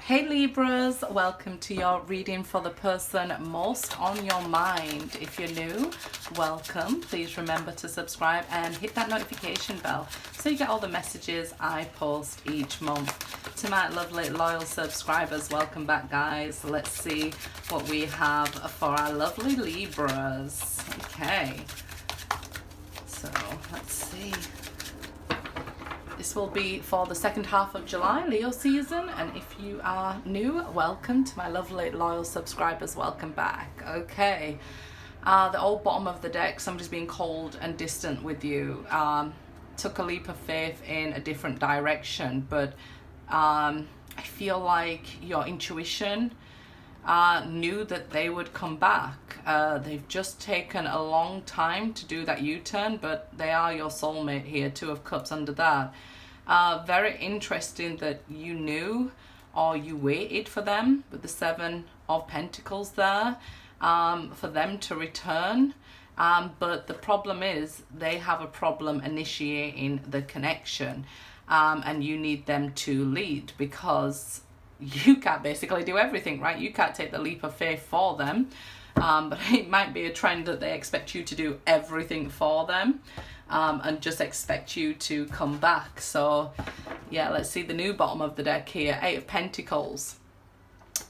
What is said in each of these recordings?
Hey Libras, welcome to your reading for the person most on your mind. If you're new, welcome. Please remember to subscribe and hit that notification bell so you get all the messages I post each month. To my lovely loyal subscribers, welcome back guys. Let's see what we have for our lovely Libras. Okay, so let's see. This will be for the second half of July, Leo season, and if you are new, welcome. To my lovely loyal subscribers, welcome back. Okay, the old bottom of the deck, somebody's being cold and distant with you. Took a leap of faith in a different direction, but I feel like your intuition knew that they would come back. They've just taken a long time to do that U-turn, but they are your soulmate here. Two of Cups under that. Very interesting that you knew or you waited for them with the Seven of Pentacles there, for them to return. But the problem is they have a problem initiating the connection, and you need them to lead, because you can't basically do everything, right? You can't take the leap of faith for them, but it might be a trend that they expect you to do everything for them, and just expect you to come back. So yeah, let's see the new bottom of the deck here. Eight of Pentacles.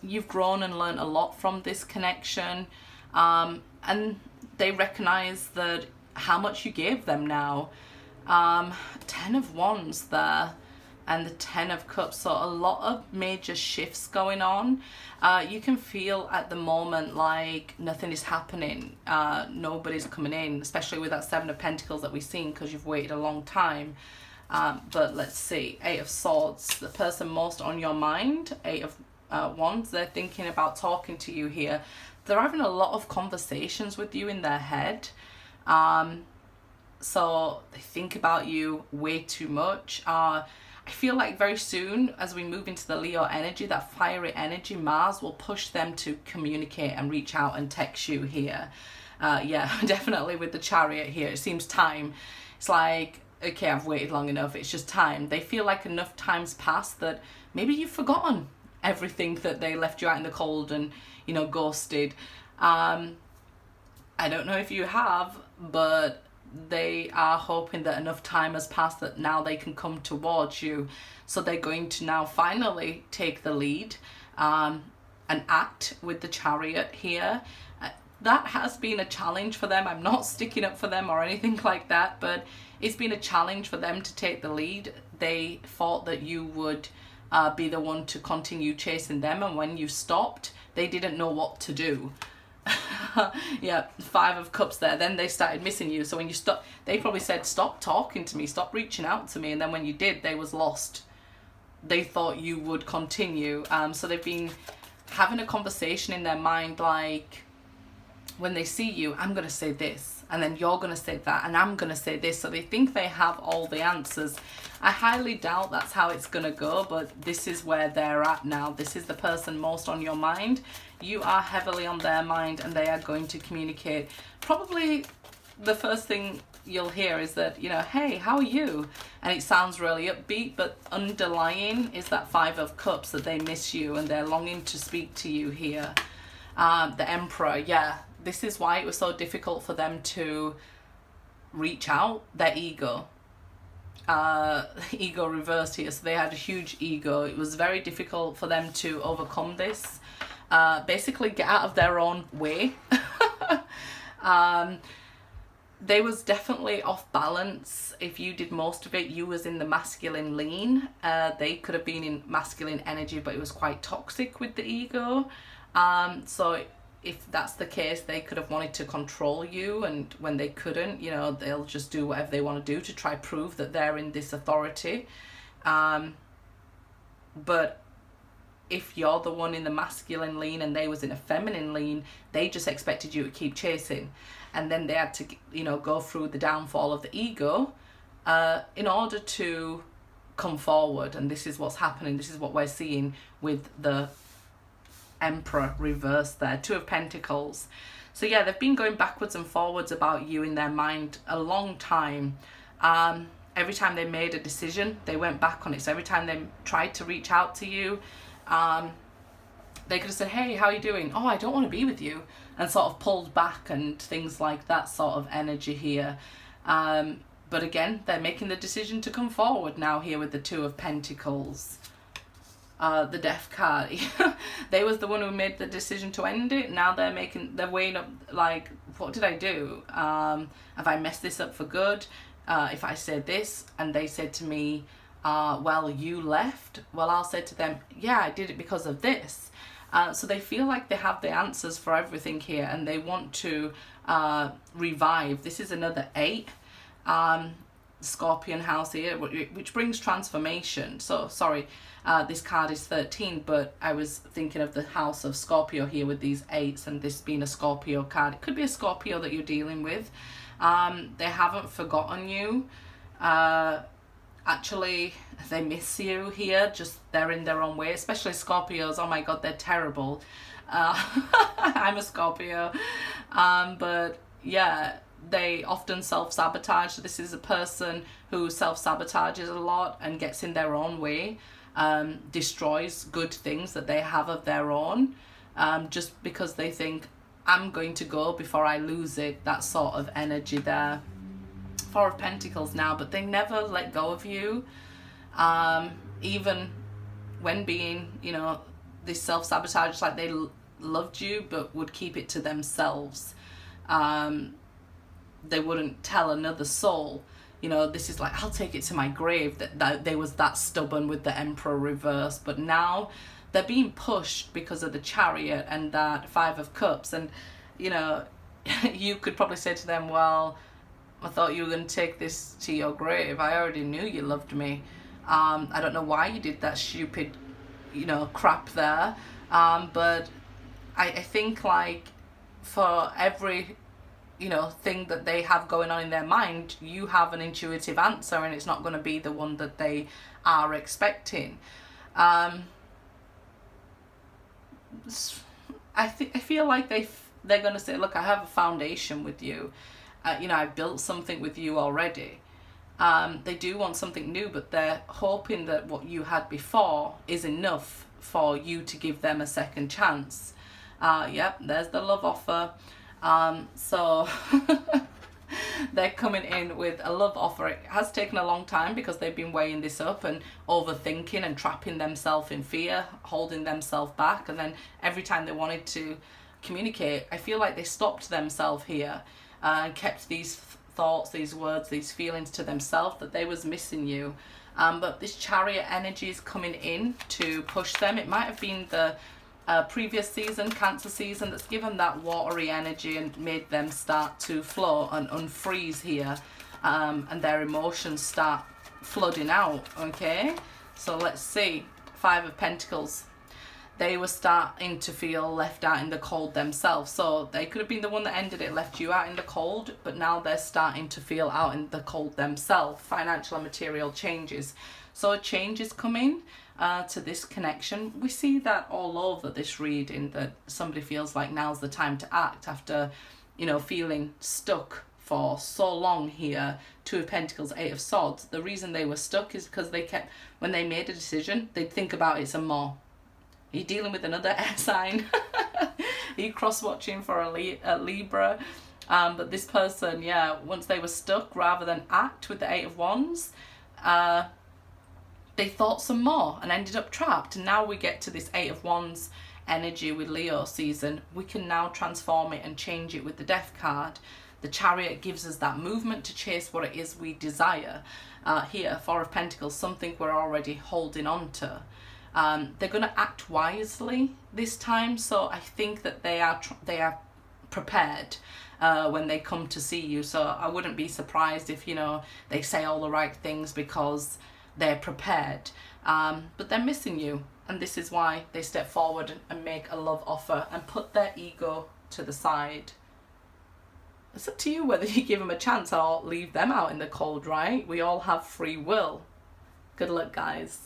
You've grown and learned a lot from this connection, and they recognize that how much you gave them now. Ten of Wands there, and the Ten of Cups, so a lot of major shifts going on. You can feel at the moment like nothing is happening, nobody's coming in, especially with that Seven of Pentacles that we've seen, because you've waited a long time. But let's see, Eight of Swords, the person most on your mind. Eight of Wands, they're thinking about talking to you here. They're having a lot of conversations with you in their head. So they think about you way too much. I feel like very soon, as we move into the Leo energy, that fiery energy, Mars will push them to communicate and reach out and text you here. Yeah, definitely with the Chariot here. It seems time. It's like, okay, I've waited long enough. It's just time. They feel like enough time's passed that maybe you've forgotten everything that they left you out in the cold and, you know, ghosted. I don't know if you have, but they are hoping that enough time has passed that now they can come towards you. So they're going to now finally take the lead, and act with the Chariot here. That has been a challenge for them. I'm not sticking up for them or anything like that, but it's been a challenge for them to take the lead. They thought that you would be the one to continue chasing them, and when you stopped, they didn't know what to do. Yeah, Five of Cups there. Then they started missing you. So when you stop, they probably said, stop talking to me, stop reaching out to me. And then when you did, they was lost. They thought you would continue. So they've been having a conversation in their mind, like, when they see you, I'm going to say this, and then you're going to say that, and I'm going to say this. So they think they have all the answers. I highly doubt that's how it's going to go, but this is where they're at now. This is the person most on your mind. You are heavily on their mind, and they are going to communicate. Probably the first thing you'll hear is that, you know, hey, how are you? And it sounds really upbeat, but underlying is that Five of Cups, that they miss you and they're longing to speak to you here. The Emperor, yeah. This is why it was so difficult for them to reach out. Their ego. Ego reversed here. So they had a huge ego. It was very difficult for them to overcome this. Basically get out of their own way. They was definitely off balance. If you did most of it, you was in the masculine lean. They could have been in masculine energy, but it was quite toxic with the ego. So if that's the case, they could have wanted to control you, and when they couldn't, you know, they'll just do whatever they want to do to try prove that they're in this authority. But if you're the one in the masculine lean and they was in a feminine lean, they just expected you to keep chasing, and then they had to, you know, go through the downfall of the ego in order to come forward. And this is what's happening. This is what we're seeing with the Emperor reversed there. Two of Pentacles. So yeah, they've been going backwards and forwards about you in their mind a long time. Every time they made a decision, they went back on it. So every time they tried to reach out to you, They could have said, hey, how are you doing? Oh, I don't want to be with you. And sort of pulled back and things like that sort of energy here. But again, they're making the decision to come forward now here with the Two of Pentacles. The Death card. They was the one who made the decision to end it. Now they're weighing up, like, what did I do? Have I messed this up for good? If I said this and they said to me, well, you left, well, I'll say to them, yeah, I did it because of this. So they feel like they have the answers for everything here, and they want to revive. This is another 8. Scorpion house here, which brings transformation. So sorry, this card is 13, but I was thinking of the house of Scorpio here with these 8s, and this being a Scorpio card. It could be a Scorpio that you're dealing with. They haven't forgotten you. Actually, they miss you here, just they're in their own way, especially Scorpios. Oh my god, they're terrible. I'm a Scorpio. But yeah, they often self-sabotage. So this is a person who self-sabotages a lot and gets in their own way, destroys good things that they have of their own, just because they think, I'm going to go before I lose it. That sort of energy there. 4 of Pentacles now, but they never let go of you, even when being, you know, this self-sabotage. It's like they loved you but would keep it to themselves. They wouldn't tell another soul. You know, this is like, I'll take it to my grave, that they was that stubborn with the Emperor reverse. But now they're being pushed because of the Chariot and that 5 of Cups. And, you know, you could probably say to them, well, I thought you were going to take this to your grave. I already knew you loved me. I don't know why you did that stupid, you know, crap there. But I think, like, for every, you know, thing that they have going on in their mind, you have an intuitive answer, and it's not going to be the one that they are expecting. I feel like they're going to say, look, I have a foundation with you. You know, I've built something with you already. They do want something new, but they're hoping that what you had before is enough for you to give them a second chance. Yep, there's the love offer. So they're coming in with a love offer. It has taken a long time because they've been weighing this up and overthinking and trapping themselves in fear, holding themselves back. And then every time they wanted to communicate, I feel like they stopped themselves here. And kept these thoughts, these words, these feelings to themselves, that they was missing you. But this Chariot energy is coming in to push them. It might have been the previous season, Cancer season, that's given that watery energy and made them start to flow and unfreeze here. And their emotions start flooding out, okay? So let's see. 5 of Pentacles. They were starting to feel left out in the cold themselves. So they could have been the one that ended it, left you out in the cold, but now they're starting to feel out in the cold themselves. Financial and material changes. So a change is coming to this connection. We see that all over this reading, that somebody feels like now's the time to act after, you know, feeling stuck for so long here. 2 of Pentacles, 8 of Swords. The reason they were stuck is because they kept, when they made a decision, they'd think about it some more. Are you dealing with another air sign? Are you cross-watching for a Libra? But this person, yeah, once they were stuck, rather than act with the 8 of Wands, they thought some more and ended up trapped. And now we get to this 8 of Wands energy with Leo season. We can now transform it and change it with the Death card. The Chariot gives us that movement to chase what it is we desire. Here, 4 of Pentacles, something we're already holding on to. They're going to act wisely this time, so I think that they are prepared when they come to see you. So I wouldn't be surprised if, you know, they say all the right things because they're prepared, but they're missing you, and this is why they step forward and make a love offer and put their ego to the side. It's up to you whether you give them a chance or leave them out in the cold, right? We all have free will. Good luck, guys.